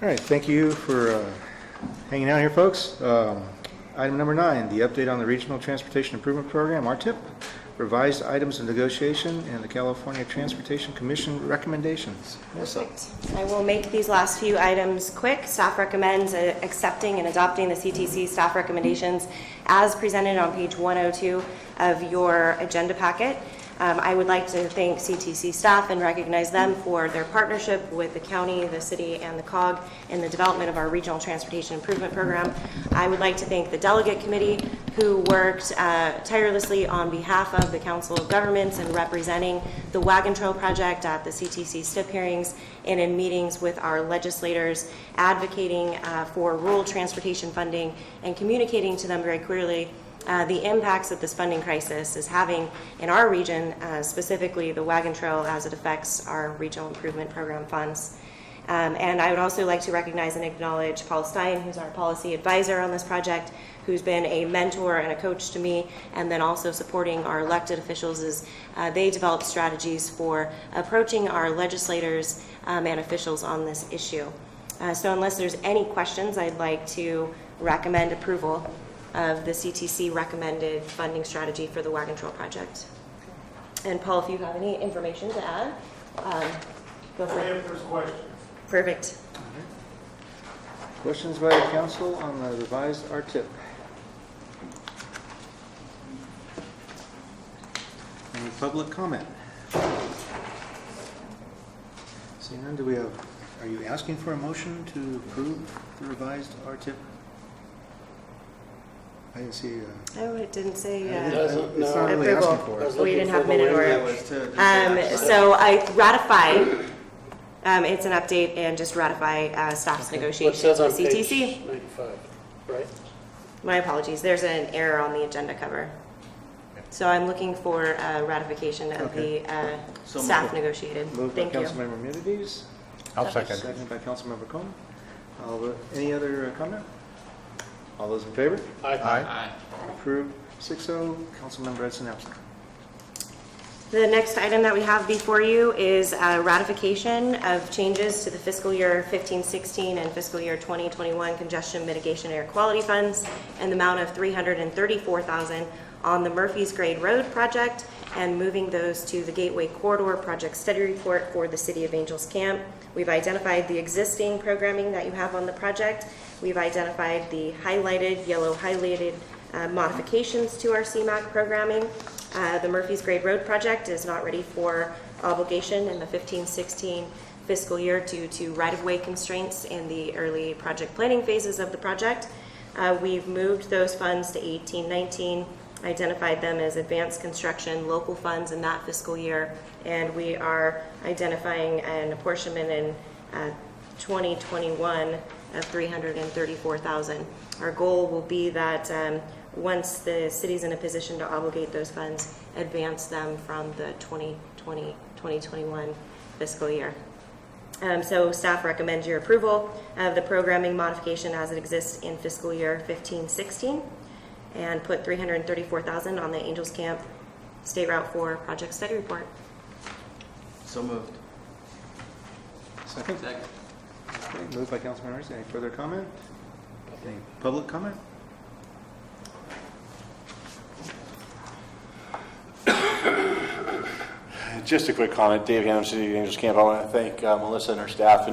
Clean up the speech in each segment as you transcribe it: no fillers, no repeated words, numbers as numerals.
All right, thank you for hanging out here, folks. Item number 9, the update on the Regional Transportation Improvement Program, RTIP, revised items of negotiation, and the California Transportation Commission recommendations. Perfect. I will make these last few items quick. Staff recommends accepting and adopting the CTC staff recommendations as presented on page 102 of your agenda packet. I would like to thank CTC staff and recognize them for their partnership with the county, the city, and the COG in the development of our Regional Transportation Improvement Program. I would like to thank the delegate committee who worked tirelessly on behalf of the Council of Governments and representing the Wagon Trail project at the CTC STIP hearings and in meetings with our legislators, advocating for rural transportation funding and communicating to them very clearly the impacts that this funding crisis is having in our region, specifically the Wagon Trail as it affects our Regional Improvement Program funds. And I would also like to recognize and acknowledge Paul Stein, who's our policy advisor on this project, who's been a mentor and a coach to me, and then also supporting our elected officials as they develop strategies for approaching our legislators and officials on this issue. So unless there's any questions, I'd like to recommend approval of the CTC recommended funding strategy for the Wagon Trail project. And Paul, if you have any information to add, go for it. If there's questions. Perfect. Questions by the council on the revised RTIP? Any public comment? Seeing none, are you asking for a motion to approve the revised RTIP? I didn't see. Oh, it didn't say It's not really approval. asking for it. We didn't have minute order. To So I ratify. It's an update and just ratify staff's negotiations What says on with CTC. page 95, right? My apologies. There's an error on the agenda cover. So I'm looking for ratification of the staff negotiated. Moved by Thank you. Councilmember Munides. I'll second. Seconded by Councilmember Cohen. Any other comment? All those in favor? Aye. Approved 6-0. Councilmember Edson absent. The next item that we have before you is ratification of changes to the fiscal year 15-16 and fiscal year 2021 congestion mitigation air quality funds and the amount of $334,000 on the Murphy's Grade Road project and moving those to the Gateway Corridor project study report for the City of Angels Camp. We've identified the existing programming that you have on the project. We've identified the highlighted, yellow highlighted modifications to our CMAQ programming. The Murphy's Grade Road project is not ready for obligation in the 15-16 fiscal year due to right-of-way constraints in the early project planning phases of the project. We've moved those funds to 18-19, identified them as advanced construction local funds in that fiscal year, and we are identifying an apportionment in 2021 of $334,000. Our goal will be that once the city's in a position to obligate those funds, advance them from the 2020-2021 fiscal year. So staff recommends your approval of the programming modification as it exists in fiscal year 15-16 and put $334,000 on the Angels Camp State Route 4 project study report. So moved. Second? Second. Okay, moved by Councilmember Edson. Any further comment? Any public comment? Just a quick comment. Dave Hammond, City of Angels Camp. I want to thank Melissa and her staff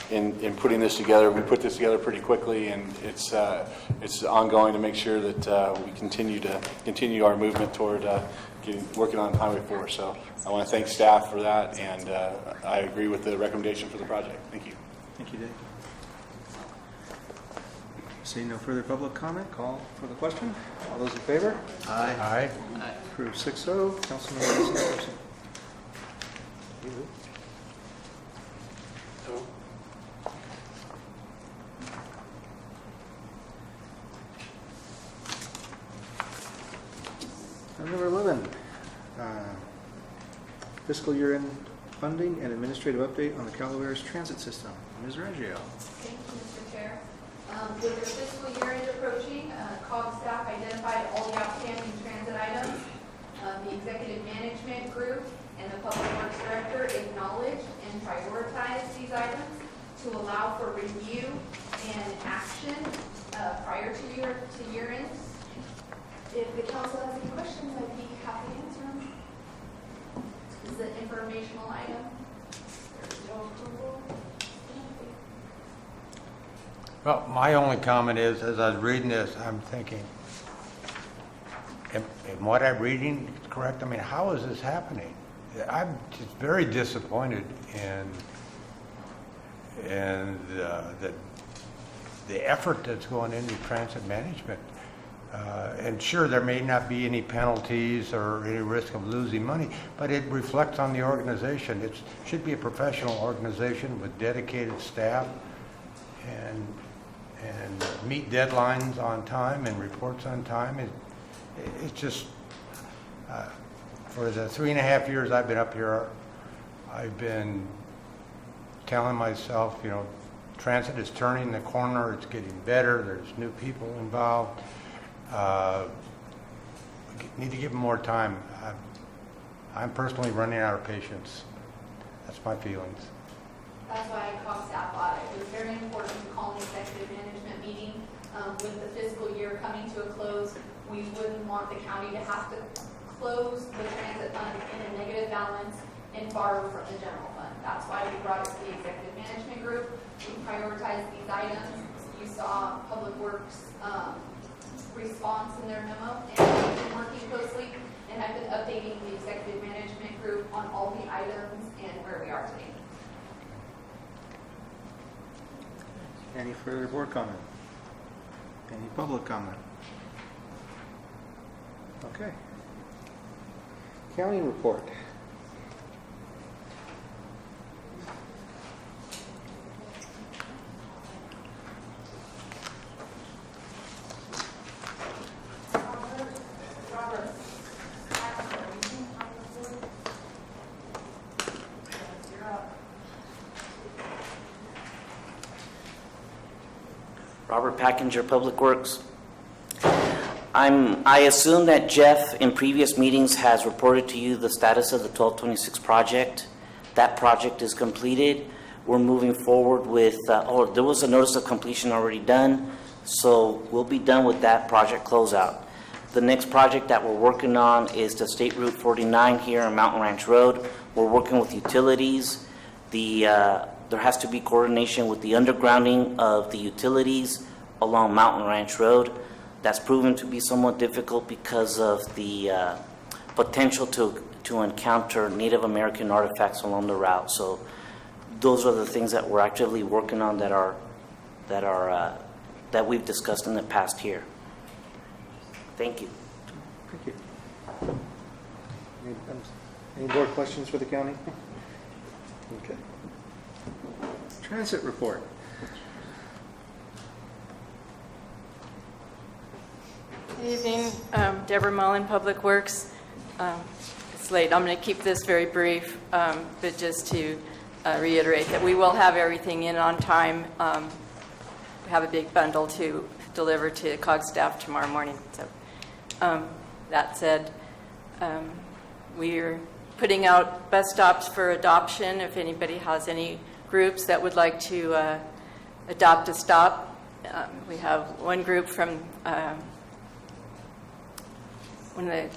in putting this together. We put this together pretty quickly, and it's ongoing to make sure that we continue our movement toward working on Highway 4. So I want to thank staff for that, and I agree with the recommendation for the project. Thank you. Thank you, Dave. Seeing no further public comment, call for the question. All those in favor? Aye. Approved 6-0. Councilmember Edson absent. Item number 11, fiscal year-end funding and administrative update on the Calaveras transit system. Ms. Reggio. Thank you, Mr. Chair. With the fiscal year end approaching, COG staff identified all the outstanding transit items. The executive management group and the public works director acknowledged and prioritized these items to allow for review and action prior to year end. If the council has any questions, I'd be happy to answer them. This is an informational item. There's no approval. Well, my only comment is, as I was reading this, I'm thinking, am what I'm reading correct? I mean, how is this happening? I'm just very disappointed in the effort that's going into transit management. And sure, there may not be any penalties or any risk of losing money, but it reflects on the organization. It should be a professional organization with dedicated staff and meet deadlines on time and reports on time. It's just, for the 3.5 years I've been up here, I've been telling myself, you know, transit is turning the corner, it's getting better, there's new people involved. We need to give them more time. I'm personally running out of patience. That's my feelings. That's why I called staff audit. It was very important to call an executive management meeting. With the fiscal year coming to a close, we wouldn't want the county to have to close the transit fund in a negative balance and borrow from the general fund. That's why we brought it to the executive management group. We prioritized these items. You saw Public Works response in their memo, and we've been working closely, and I've been updating the executive management group on all the items and where we are today. Any further board comment? Any public comment? Okay. County report. Robert Packinger, Public Works. I assume that Jeff in previous meetings has reported to you the status of the 1226 project. That project is completed. We're moving forward with, there was a notice of completion already done, so we'll be done with that project closeout. The next project that we're working on is the State Route 49 here on Mountain Ranch Road. We're working with utilities. There has to be coordination with the undergrounding of the utilities along Mountain Ranch Road. That's proven to be somewhat difficult because of the potential to encounter Native American artifacts along the route. So those are the things that we're actively working on that we've discussed in the past here. Thank you. Thank you. Any board questions for the county? Okay. Transit report. Good evening, Deborah Mullen, Public Works. It's late. I'm going to keep this very brief, but just to reiterate that we will have everything in on time. We have a big bundle to deliver to COG staff tomorrow morning. So that said, we're putting out bus stops for adoption. If anybody has any groups that would like to adopt a stop, we have one group from one of the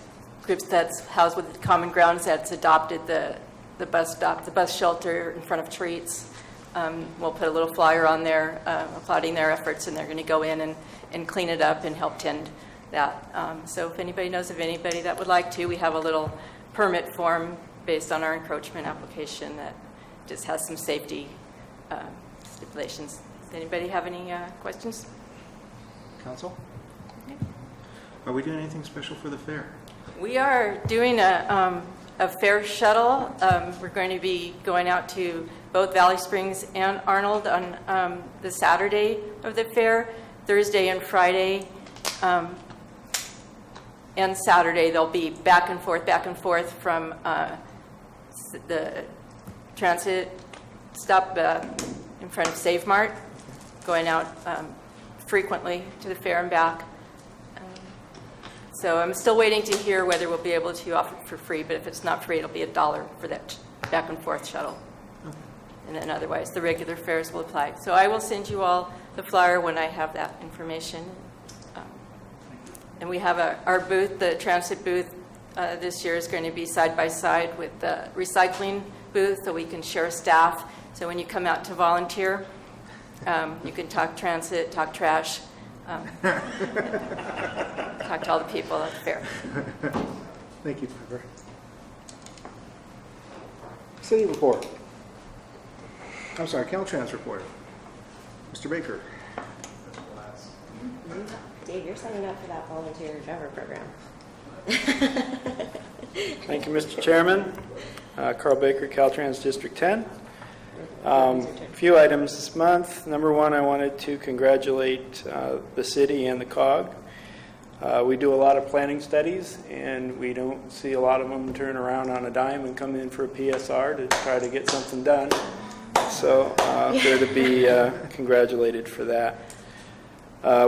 groups that's housed with Common Grounds that's adopted the bus stop, the bus shelter in front of Treats. We'll put a little flyer on there applauding their efforts, and they're going to go in and clean it up and help tend that. So if anybody knows of anybody that would like to, we have a little permit form based on our encroachment application that just has some safety stipulations. Does anybody have any questions? Council? Are we doing anything special for the fair? We are doing a fair shuttle. We're going to be going out to both Valley Springs and Arnold on the Saturday of the fair. Thursday and Friday and Saturday they'll be back and forth from the transit stop in front of Save Mart, going out frequently to the fair and back. So I'm still waiting to hear whether we'll be able to offer it for free, but if it's not free, it'll be $1 for that back and forth shuttle. and then otherwise, the regular fares will apply. So I will send you all the flyer when I have that information. And we have our booth, the transit booth, this year is going to be side by side with the recycling booth, so we can share staff. So when you come out to volunteer, you can talk transit, talk trash, talk to all the people at the fair. Thank you, Piper. City report. I'm sorry, Caltrans report. Mr. Baker. Dave, you're signing up for that volunteer driver program. Thank you, Mr. Chairman. Carl Baker, Caltrans District 10. A few items this month. Number one, I wanted to congratulate the city and the COG. We do a lot of planning studies, and we don't see a lot of them turn around on a dime and come in for a PSR to try to get something done. So they're to be congratulated for that.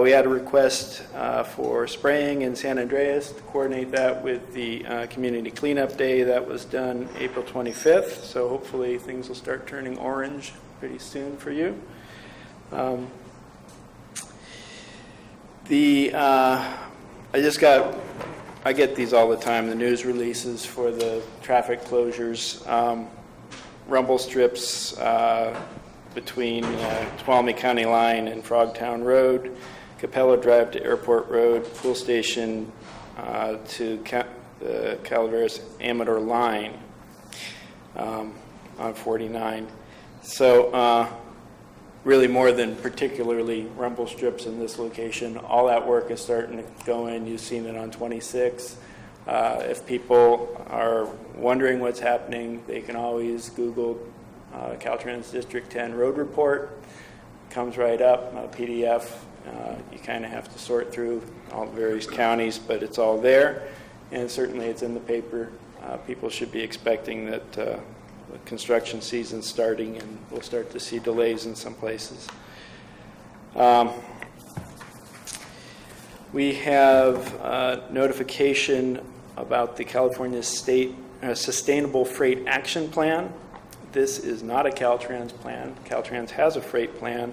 We had a request for spraying in San Andreas to coordinate that with the Community Cleanup Day. That was done April 25th, so hopefully things will start turning orange pretty soon for you. I get these all the time, the news releases for the traffic closures. Rumble strips between Tuolumne County Line and Frogtown Road, Capella Drive to Airport Road, Pool Station to the Calaveras Amador Line on 49. So really more than particularly rumble strips in this location, all that work is starting to go in. You've seen it on 26. If people are wondering what's happening, they can always Google Caltrans District 10 Road Report. It comes right up, PDF. You kind of have to sort through all the various counties, but it's all there. And certainly it's in the paper. People should be expecting that the construction season's starting, and we'll start to see delays in some places. We have notification about the California State Sustainable Freight Action Plan. This is not a Caltrans plan. Caltrans has a freight plan.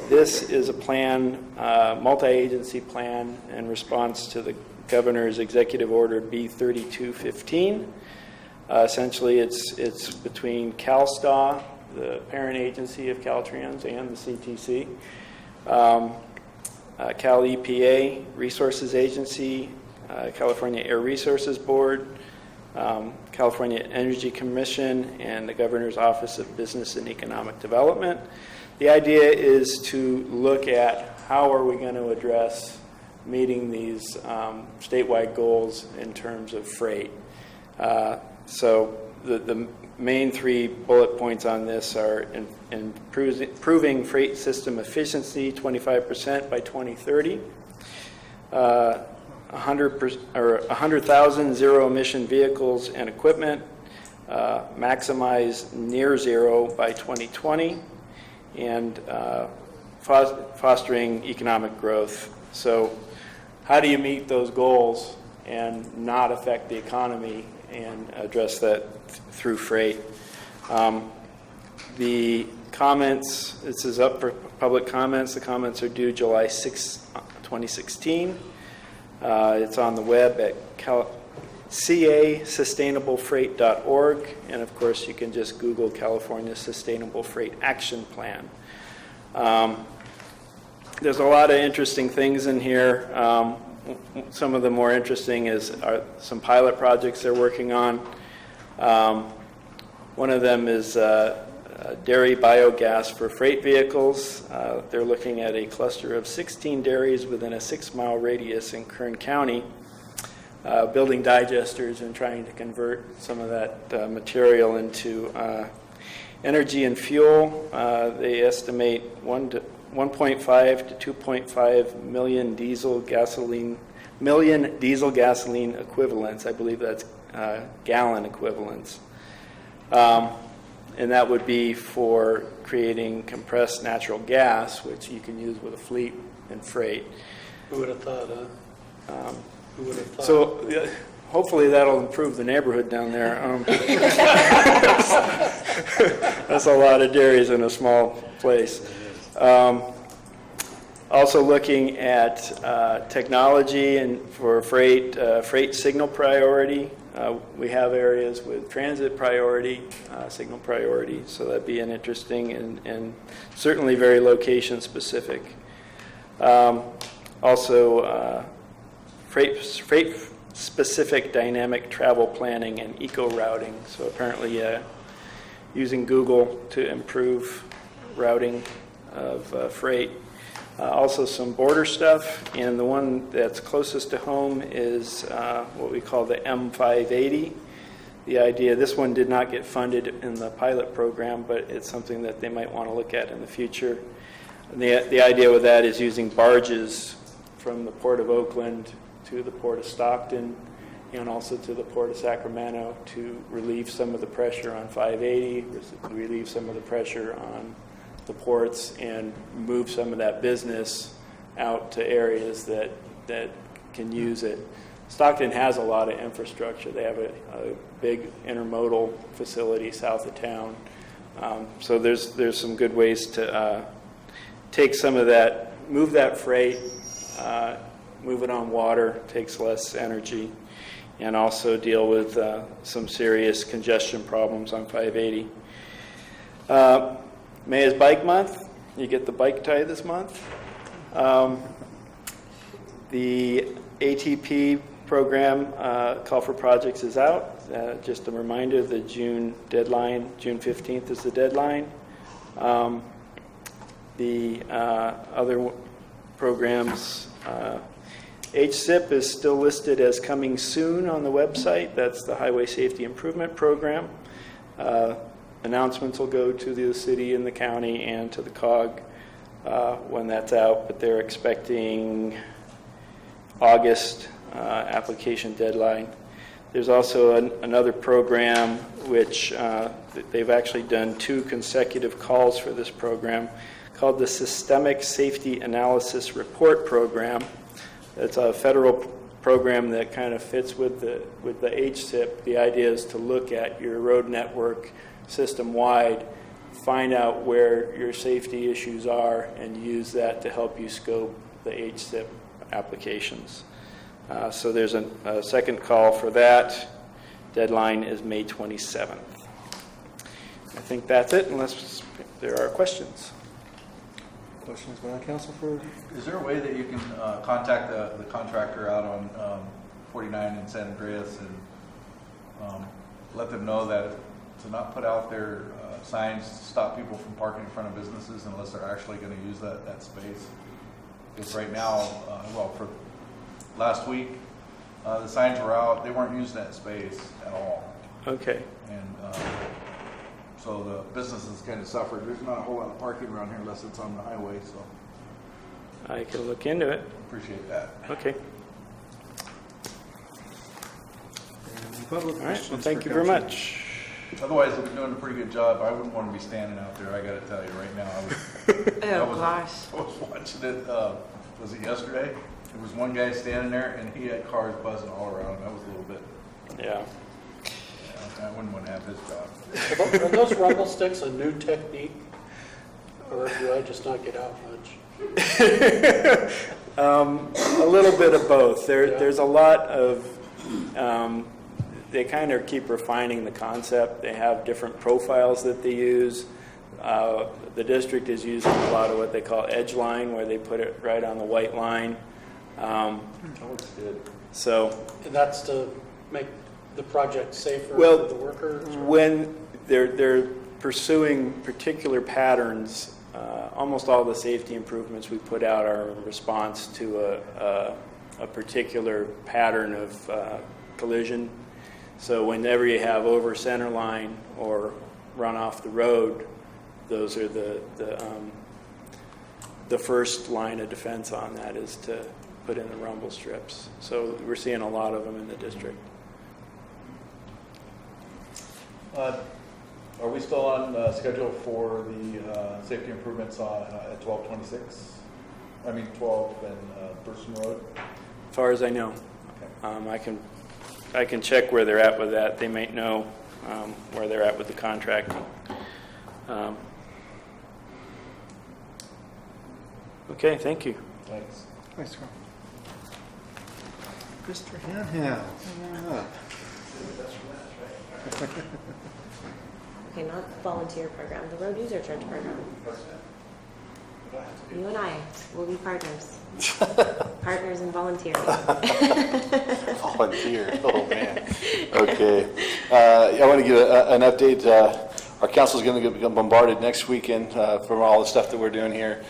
This is a plan, multi-agency plan in response to the governor's executive order B3215. Essentially, it's between CalSTA, the parent agency of Caltrans, and the CTC. Cal EPA, Resources Agency, California Air Resources Board, California Energy Commission, and the Governor's Office of Business and Economic Development. The idea is to look at how are we going to address meeting these statewide goals in terms of freight. So the main three bullet points on this are improving freight system efficiency 25% by 2030, 100,000 zero-emission vehicles and equipment, maximize near zero by 2020, and fostering economic growth. So how do you meet those goals and not affect the economy and address that through freight? The comments, this is up for public comments. The comments are due July 6, 2016. It's on the web at casustainablefreight.org, and of course you can just Google California Sustainable Freight Action Plan. There's a lot of interesting things in here. Some of the more interesting are some pilot projects they're working on. One of them is dairy biogas for freight vehicles. They're looking at a cluster of 16 dairies within a 6-mile radius in Kern County, building digesters and trying to convert some of that material into energy and fuel. They estimate 1.5 to 2.5 million diesel gasoline equivalents. I believe that's gallon equivalents. And that would be for creating compressed natural gas, which you can use with a fleet and freight. Who would have thought, huh? Who would have thought? So hopefully that'll improve the neighborhood down there. That's a lot of dairies in a small place. Also looking at technology and for freight signal priority. We have areas with transit priority, signal priority, so that'd be an interesting and certainly very location specific. Also, freight specific dynamic travel planning and eco routing. So apparently using Google to improve routing of freight. Also some border stuff, and the one that's closest to home is what we call the M580. The idea, this one did not get funded in the pilot program, but it's something that they might want to look at in the future. And the idea with that is using barges from the Port of Oakland to the Port of Stockton and also to the Port of Sacramento to relieve some of the pressure on 580, relieve some of the pressure on the ports, and move some of that business out to areas that can use it. Stockton has a lot of infrastructure. They have a big intermodal facility south of town. So there's some good ways to take some of that, move that freight, move it on water, takes less energy, and also deal with some serious congestion problems on 580. May is Bike Month. You get the bike tie this month. The ATP program call for projects is out. Just a reminder, the June deadline, June 15th is the deadline. The other programs, HSIP is still listed as coming soon on the website. That's the Highway Safety Improvement Program. Announcements will go to the city and the county and to the COG when that's out, but they're expecting August application deadline. There's also another program which they've actually done 2 consecutive calls for this program called the Systemic Safety Analysis Report Program. It's a federal program that kind of fits with the HSIP. The idea is to look at your road network system-wide, find out where your safety issues are, and use that to help you scope the HSIP applications. So there's a second call for that. Deadline is May 27th. I think that's it, unless there are questions. Questions by the council for? Is there a way that you can contact the contractor out on 49 in San Andreas and let them know that to not put out their signs to stop people from parking in front of businesses unless they're actually going to use that space? Because right now, for last week, the signs were out. They weren't using that space at all. Okay. And so the businesses kind of suffered. There's not a whole lot of parking around here unless it's on the highway, so I can look into it. appreciate that. Okay. Public All right. Well, questions thank for you very council? much. Otherwise, they're doing a pretty good job. I wouldn't want to be standing out there. I got to tell you right now. I was watching it. Was it yesterday? There was one guy standing there, and he had cars buzzing all around him. That was a little bit. Yeah. I wouldn't want to have his job. Are those rumble sticks a new technique, or do I just not get out much? A little bit of both. There's a lot of, they kind of keep refining the concept. They have different profiles that they use. The district is using a lot of what they call edge line, where they put it right on the white line. That looks good. So And that's to make the project safer Well, for the workers? when they're pursuing particular patterns, almost all the safety improvements we put out are in response to a particular pattern of collision. So whenever you have over center line or run off the road, those are the first line of defense on that is to put in the rumble strips. So we're seeing a lot of them in the district. Are we still on schedule for the safety improvements at 1226? I mean 12 and Thurston Road? As far as I know. Okay. I can I can check where they're at with that. They might know where they're at with the contract. Okay, thank you. Thanks. Thanks, Carl. Mr. Hanham, come on up. Okay, not volunteer program, the road user charge program. You and I will be partners. Partners in volunteering. Volunteer, oh man. Okay. I want to give an update. Our council is going to get bombarded next weekend from all the stuff that we're doing here.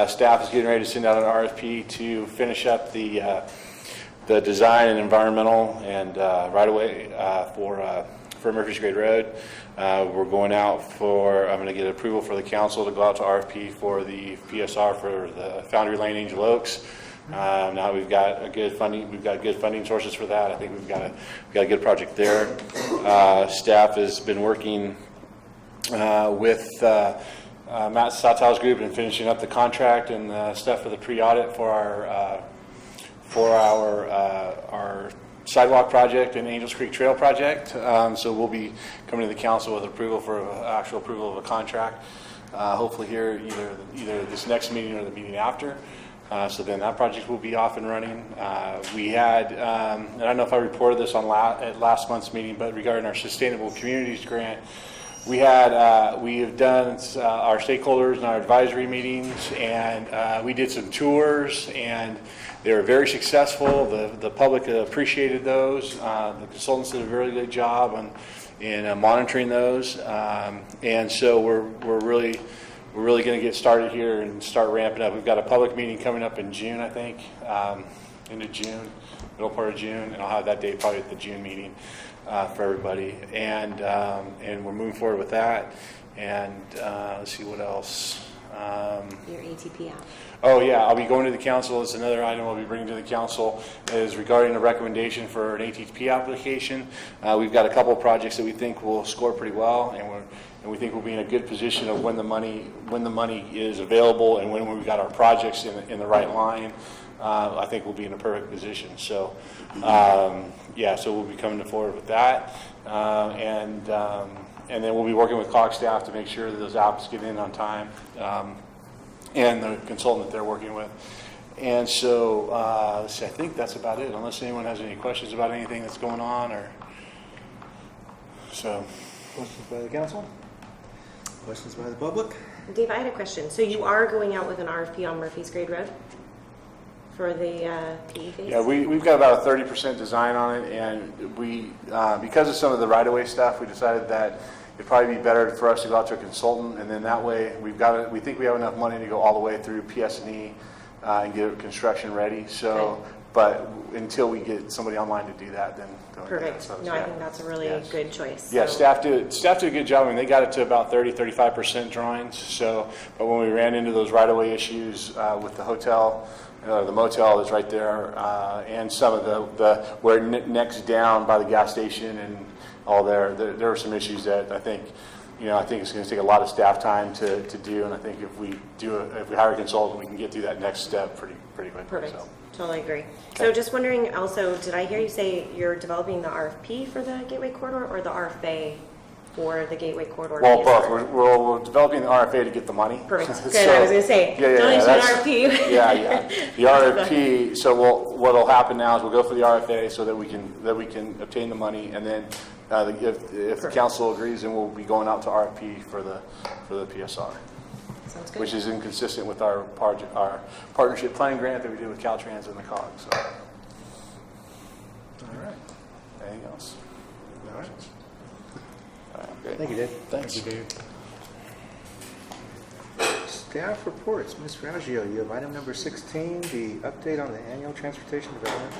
Staff is getting ready to send out an RFP to finish up the design and environmental and right-of-way for Murphy's Grade Road. We're going out I'm going to get approval for the council to go out to RFP for the PSR for the Foundry Lane Angel Oaks. Now we've got good funding sources for that. I think we've got a good project there. Staff has been working with Matt Satow's group and finishing up the contract and stuff for the pre-audit for our sidewalk project and Angels Creek Trail project. So we'll be coming to the council with approval for actual approval of a contract, hopefully here either this next meeting or the meeting after. So then that project will be off and running. We had, and I don't know if I reported this on at last month's meeting, but regarding our Sustainable Communities Grant, we have done our stakeholders and our advisory meetings, and we did some tours, and they were very successful. The public appreciated those. The consultants did a very good job in monitoring those, and so we're really going to get started here and start ramping up. We've got a public meeting coming up in June, I think, into June, middle part of June, and I'll have that date probably at the June meeting for everybody. And we're moving forward with that. And let's see what else. Your ATP app. Oh yeah, I'll be going to the council. It's another item I'll be bringing to the council is regarding a recommendation for an ATP application. We've got a couple of projects that we think will score pretty well, and we think we'll be in a good position of when the money is available and when we've got our projects in the right line. I think we'll be in a perfect position. So so we'll be coming forward with that, and then we'll be working with COG staff to make sure that those apps get in on time. And the consultant that they're working with. And so I think that's about it, unless anyone has any questions about anything that's going on. Questions by the council? Questions by the public? Dave, I had a question. So you are going out with an RFP on Murphy's Grade Road for the PE phase? Yeah, we've got about a 30% design on it, and we, because of some of the right-of-way stuff, we decided that it'd probably be better for us to go out to a consultant, and then that way we think we have enough money to go all the way through PS&E and get construction ready. So, Okay. But until we get somebody online to do that, then Perfect. No, I think that's a really good choice. Yeah, So- staff did a good job. I mean, they got it to about 35% drawings. So, but when we ran into those right-of-way issues with the hotel, the motel is right there, and some of the where next down by the gas station and all there were some issues that I think it's going to take a lot of staff time to do, and I think if we hire a consultant, we can get through that next step pretty quickly. Perfect. So. Totally agree. So just wondering also, did I hear you say you're developing the RFP for the Gateway Corridor or the RFA for the Gateway Corridor? Well, PSR? both. We're developing the RFA to get the money. Perfect. Good. I was going to say, don't need an RFP. Yeah. The RFP. So what'll happen now is we'll go for the RFA so that we can obtain the money, and then if the council agrees, then we'll be going out to RFP for the PSR. Sounds good. Which is inconsistent with our partnership planning grant that we did with Caltrans and the COG. So. All right. Anything else? All right. All right, great. Thank you, Dave. Thanks. Thank you, Dave. Staff reports. Ms. Raggio, you have item number 16, the update on the annual Transportation Development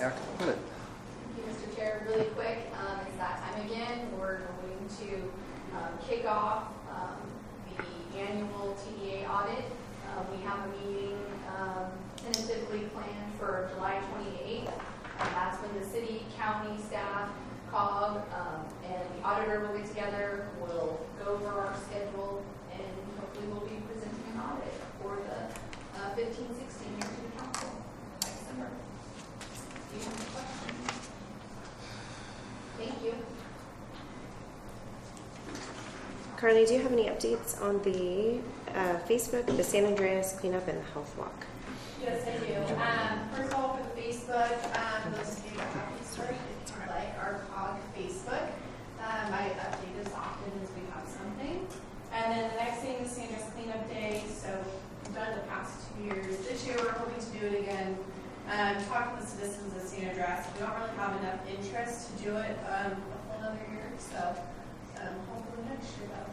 Act audit. Thank you, Mr. Chair. Really quick, it's that time again. We're going to kick off the annual TDA audit. We have a meeting tentatively planned for July 28th. That's when the city, county, staff, COG, and the auditor will get together. We'll go over our schedule, and hopefully we'll be presenting an audit for the 15-16 year to the council by December. Do you have any questions? Carly, do you have any updates on the Facebook, the San Andreas cleanup and the health walk? Yes, I do. First of all, for the Facebook, those of you that have Facebook, if you like our COG Facebook, I update as often as we have something. And then the next thing is San Andreas Cleanup Day. So we've done the past 2 years. This year we're hoping to do it again. Talk to the citizens of San Andreas. We don't really have enough interest to do it another year. So hopefully next year though.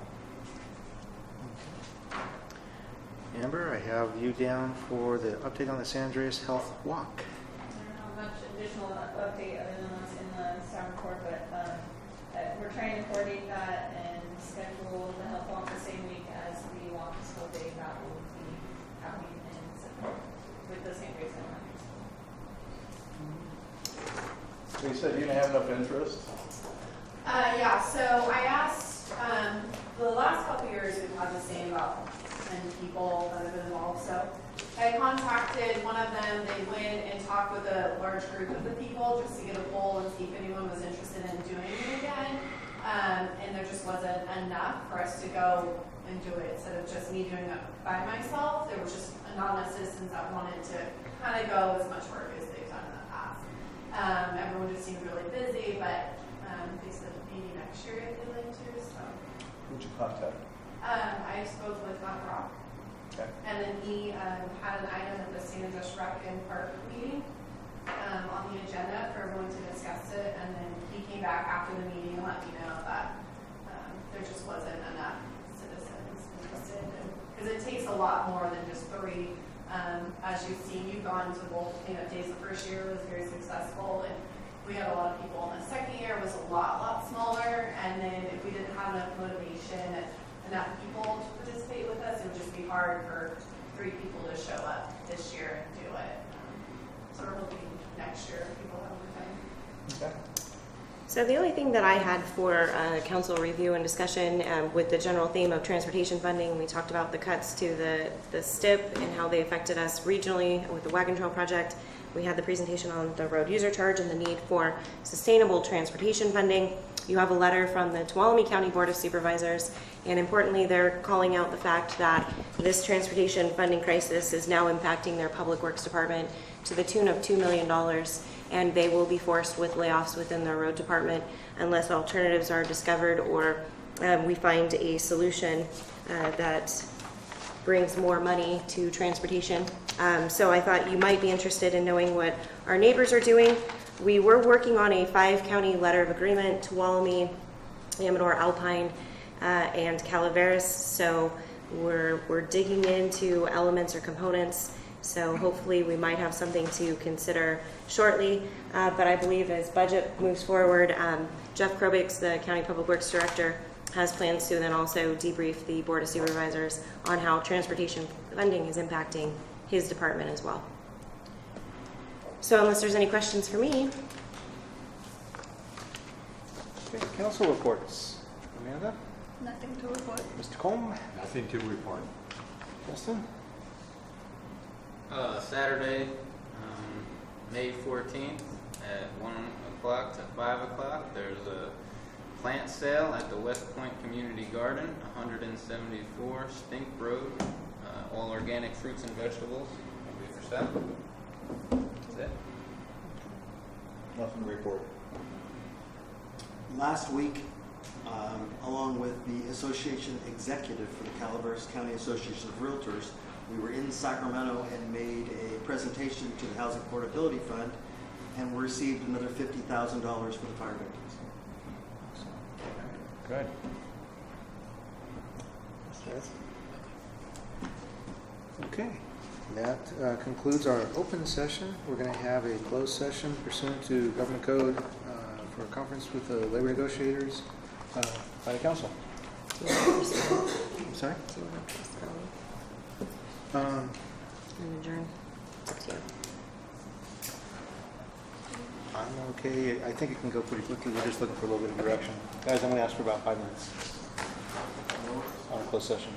Amber, I have you down for the update on the San Andreas Health Walk. I don't have much additional update other than what's in the staff report, but we're trying to coordinate that and schedule the health walk the same week as the walk to school day. That will be happening in September with the San Andreas Elementary School. So you said you didn't have enough interest? Yeah, so I asked, the last couple of years we've had the same about 10 people that have been involved. So I contacted one of them. They went and talked with a large group of the people just to get a poll and see if anyone was interested in doing it again. And there just wasn't enough for us to go and do it. Instead of just me doing it by myself, there was just not enough citizens that wanted to kind of go as much work as they've done in the past. Everyone just seemed really busy, but they said maybe next year if they'd like to. So Who'd you contact? I spoke with Matt Rock, Okay. and then he had an item at the San Andreas Rec and Park meeting on the agenda for everyone to discuss it, and then he came back after the meeting and let me know that there just wasn't enough citizens interested, because it takes a lot more than just 3. As you've seen, you've gone to both cleanup days. The first year was very successful, and we had a lot of people. And the second year was a lot smaller, and then if we didn't have enough motivation and enough people to participate with us, it would just be hard for 3 people to show up this year and do it. So we're hoping next year people have more time. Okay. So the only thing that I had for council review and discussion with the general theme of transportation funding, we talked about the cuts to the STIP and how they affected us regionally with the Wagon Trail project. We had the presentation on the road user charge and the need for sustainable transportation funding. You have a letter from the Tuolumne County Board of Supervisors, and importantly, they're calling out the fact that this transportation funding crisis is now impacting their Public Works Department to the tune of $2 million, and they will be forced with layoffs within their road department unless alternatives are discovered or we find a solution that brings more money to transportation. So I thought you might be interested in knowing what our neighbors are doing. We were working on a 5-county letter of agreement, Tuolumne, Amador, Alpine, and Calaveras. So we're digging into elements or components. So hopefully we might have something to consider shortly. But I believe as budget moves forward, Jeff Krobix, the County Public Works Director, has plans to then also debrief the Board of Supervisors on how transportation funding is impacting his department as well. So unless there's any questions for me. Okay, council reports. Amanda? Nothing to report. Mr. Colm? Nothing to report. Justin? Saturday, May 14th at 1 o'clock to 5 o'clock, there's a plant sale at the West Point Community Garden, 174 Stink Road. All organic fruits and vegetables will be for sale. That's it. Nothing to report. Last week, along with the association executive for the Calaveras County Association of Realtors, we were in Sacramento and made a presentation to the Housing Affordability Fund, and we received another $50,000 for the fire victims. Good. Okay, that concludes our open session. We're going to have a closed session pursuant to government code for a conference with the labor negotiators by the council. I'm sorry? Do you want to postpone and adjourn? It's up to you. I'm okay. I think it can go pretty quickly. We're just looking for a little bit of direction. Guys, I'm going to ask for about 5 minutes on a closed session.